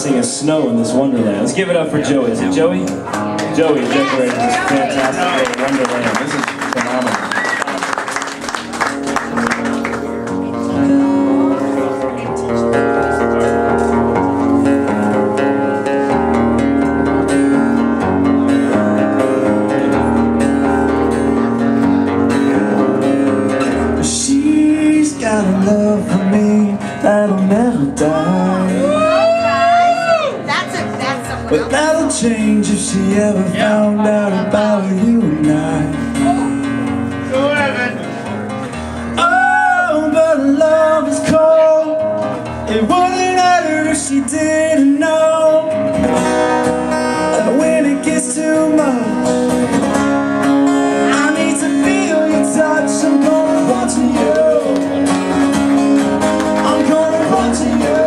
sing Snow in This Wonderland. Let's give it up for Joey. Is it Joey? Joey decorated this fantastic little wonderland. This is phenomenal. She's got a love for me that'll never die. But that'll change if she ever found out about you and I. Oh, but love is cold. It wouldn't matter if she didn't know. And when it gets too much, I need to feel your touch. I'm gonna run to you. I'm gonna run to you.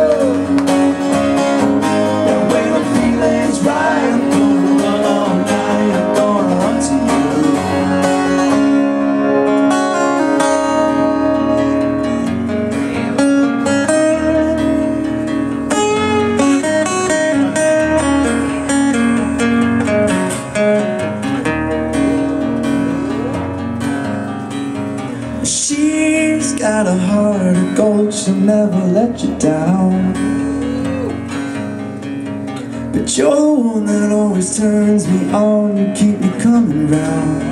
She's got a heart of gold, she'll never let you down. But you're the one that always turns me on, you keep me coming round.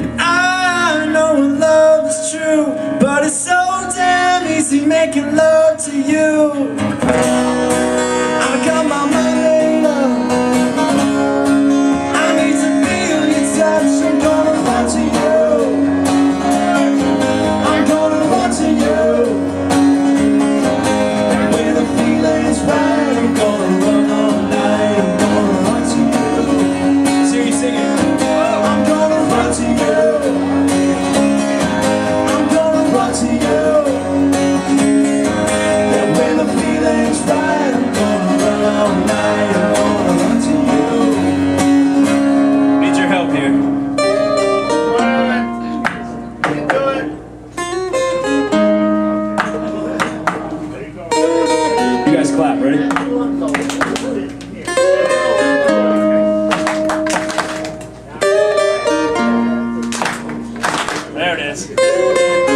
And I know love is true, but it's so damn easy making love to you. I got my mind made up, I need to feel your touch. I'm gonna run to you, I'm gonna run to you. When the feeling's right, I'm gonna run all night. I'm gonna run to you. Sing it. I'm gonna run to you, I'm gonna run to you. And when the feeling's right, I'm gonna run all night. I'm gonna run to you. Need your help here. You guys clap, ready? There it is.